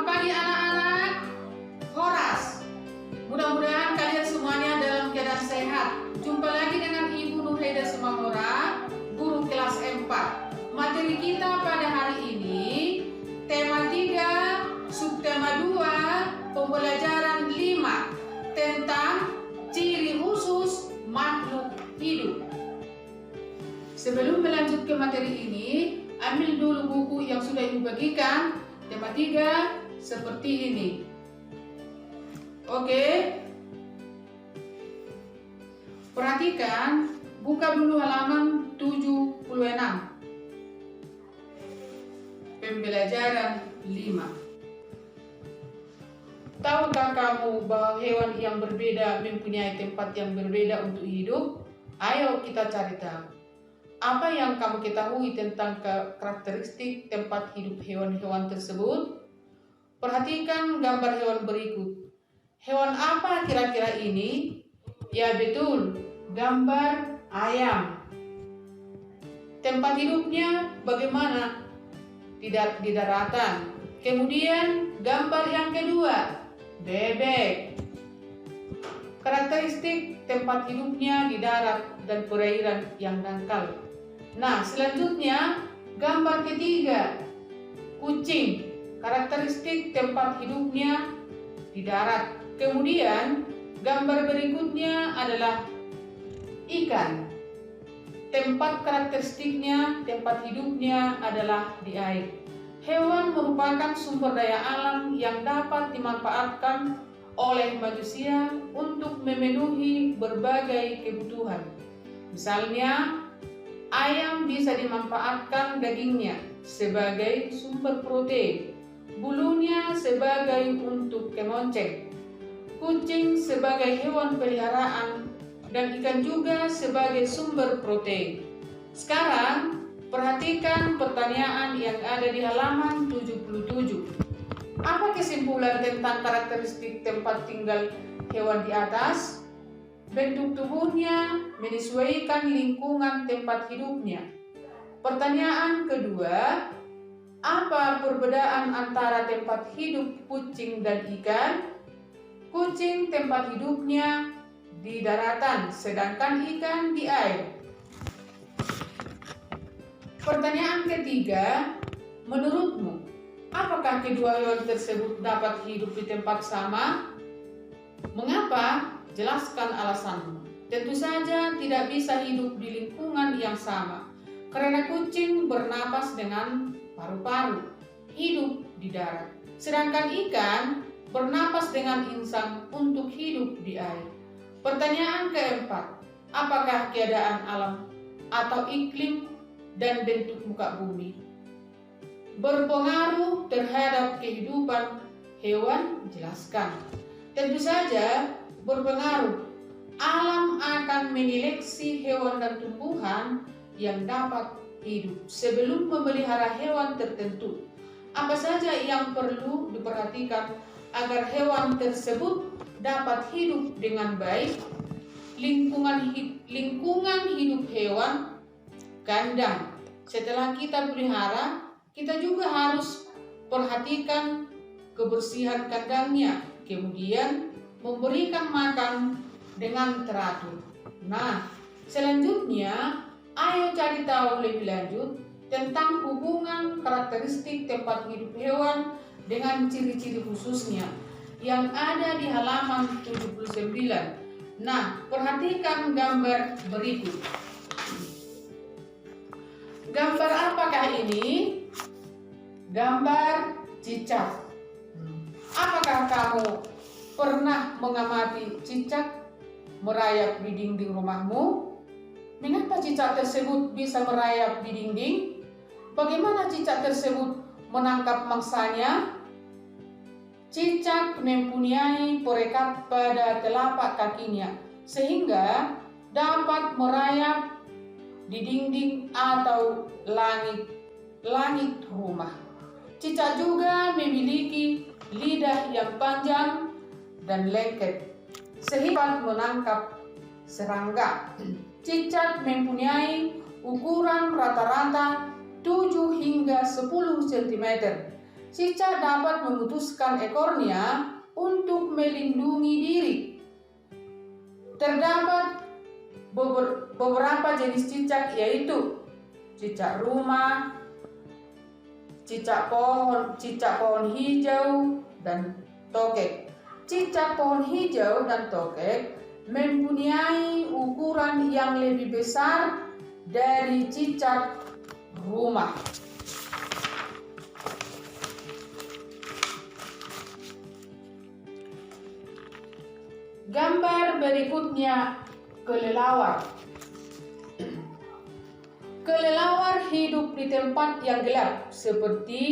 Selamat pagi anak-anak Horas. Mudah-mudahan kalian semuanya dalam keadaan sehat. Jumpa lagi dengan Ibu Nurheda Sumamora, guru kelas 4. Materi kita pada hari ini tema 3, subtema 2, pembelajaran 5 tentang ciri khusus makhluk hidup. Sebelum melanjut ke materi ini, ambil dulu buku yang sudah Ibu bagikan. Tema 3 seperti ini. Oke. Perhatikan, buka dulu halaman 76. Pembelajaran 5. Tahukah kamu bahwa hewan yang berbeda mempunyai tempat yang berbeda untuk hidup? Ayo kita cari tahu. Apa yang kamu ketahui tentang karakteristik tempat hidup hewan-hewan tersebut? Perhatikan gambar hewan berikut. Hewan apa kira-kira ini? Ya betul, gambar ayam. Tempat hidupnya bagaimana? Tidak di daratan. Kemudian gambar yang kedua, bebek. Karakteristik tempat hidupnya di darat dan perairan yang dangkal. Nah, selanjutnya gambar ketiga, kucing. Karakteristik tempat hidupnya di darat. Kemudian gambar berikutnya adalah ikan. Tempat karakteristiknya, tempat hidupnya adalah di air. Hewan merupakan sumber daya alam yang dapat dimanfaatkan oleh manusia untuk memenuhi berbagai kebutuhan. Misalnya, ayam bisa dimanfaatkan dagingnya sebagai sumber protein, bulunya sebagai untuk kemonceng, kucing sebagai hewan peliharaan, dan ikan juga sebagai sumber protein. Sekarang, perhatikan pertanyaan yang ada di halaman 77. Apa kesimpulan tentang karakteristik tempat tinggal hewan di atas? Bentuk tubuhnya menyesuaikan lingkungan tempat hidupnya. Pertanyaan kedua, apa perbedaan antara tempat hidup kucing dan ikan? Kucing tempat hidupnya di daratan, sedangkan ikan di air. Pertanyaan ketiga, menurutmu, apakah kedua hewan tersebut dapat hidup di tempat sama? Mengapa? Jelaskan alasanmu. Tentu saja tidak bisa hidup di lingkungan yang sama, karena kucing bernapas dengan paru-paru, hidup di darat. Sedangkan ikan bernapas dengan insang untuk hidup di air. Pertanyaan keempat, apakah keadaan alam atau iklim dan bentuk muka bumi berpengaruh terhadap kehidupan hewan? Jelaskan. Tentu saja berpengaruh. Alam akan menyeleksi hewan dan tumbuhan yang dapat hidup sebelum memelihara hewan tertentu. Apa saja yang perlu diperhatikan agar hewan tersebut dapat hidup dengan baik? Lingkungan hidup hewan, kandang. Setelah kita pelihara, kita juga harus perhatikan kebersihan kandangnya, kemudian memberikan makan dengan teratur. Nah, selanjutnya ayo cari tahu lebih lanjut tentang hubungan karakteristik tempat hidup hewan dengan ciri-ciri khususnya yang ada di halaman 79. Nah, perhatikan gambar berikut. Gambar apakah ini? Gambar cicak. Apakah kamu pernah mengamati cicak merayap di dinding rumahmu? Mengapa cicak tersebut bisa merayap di dinding? Bagaimana cicak tersebut menangkap mangsanya? Cicak mempunyai perekat pada telapak kakinya sehingga dapat merayap di dinding atau langit rumah. Cicak juga memiliki lidah yang panjang dan lengket sehingga menangkap serangga. Cicak mempunyai ukuran rata-rata 7 hingga 10 cm cicak dapat memutuskan ekornya untuk melindungi diri. Terdapat beberapa jenis cicak, yaitu cicak rumah, cicak pohon hijau, dan tokek. Cicak pohon hijau dan tokek mempunyai ukuran yang lebih besar dari cicak rumah. Gambar berikutnya, kelelawar. Kelelawar hidup di tempat yang gelap seperti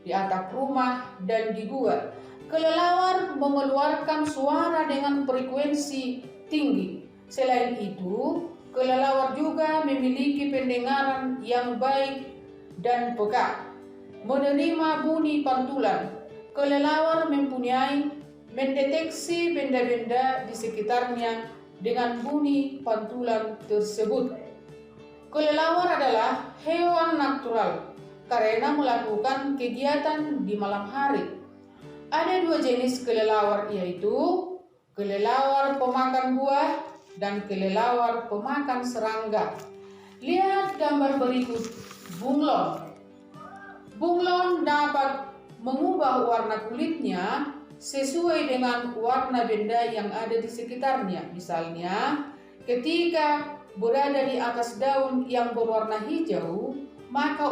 di atap rumah dan di gua. Kelelawar mengeluarkan suara dengan frekuensi tinggi. Selain itu, kelelawar juga memiliki pendengaran yang baik dan peka, menerima bunyi pantulan. Kelelawar mendeteksi benda-benda di sekitarnya dengan bunyi pantulan tersebut. Kelelawar adalah hewan natural karena melakukan kegiatan di malam hari. Ada dua jenis kelelawar, yaitu kelelawar pemakan buah dan kelelawar pemakan serangga. Lihat gambar berikut, bunglon. Bunglon dapat mengubah warna kulitnya sesuai dengan warna benda yang ada di sekitarnya. Misalnya, ketika berada di atas daun yang berwarna hijau, maka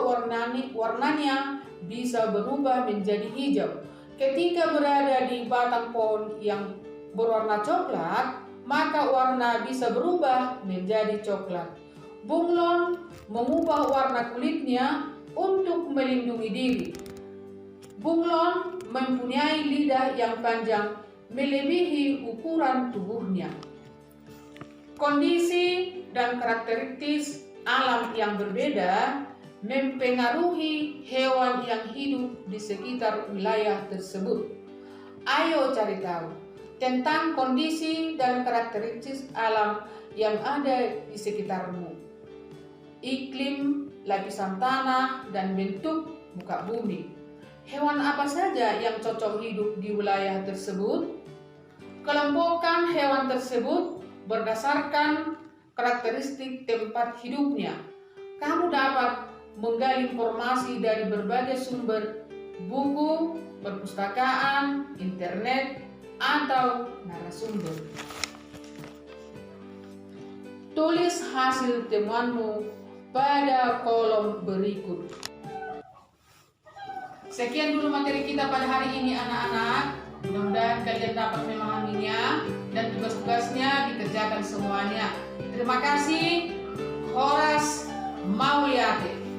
warnanya bisa berubah menjadi hijau. Ketika berada di batang pohon yang berwarna coklat, maka warna bisa berubah menjadi coklat. Bunglon mengubah warna kulitnya untuk melindungi diri. Bunglon mempunyai lidah yang panjang melebihi ukuran tubuhnya. Kondisi dan karakteristik alam yang berbeda mempengaruhi hewan yang hidup di sekitar wilayah tersebut. Ayo cari tahu tentang kondisi dan karakteristik alam yang ada di sekitarmu. Iklim, lapisan tanah, dan bentuk muka bumi. Hewan apa saja yang cocok hidup di wilayah tersebut? Kelompokkan hewan tersebut berdasarkan karakteristik tempat hidupnya. Kamu dapat menggali informasi dari berbagai sumber, buku, perpustakaan, internet, atau narasumber. Tulis hasil temuanmu pada kolom berikut. Sekian dulu materi kita pada hari ini, anak-anak. Mudah-mudahan kalian dapat memahaminya dan tugas-tugasnya dikerjakan semuanya. Terima kasih. Horas Mauliati.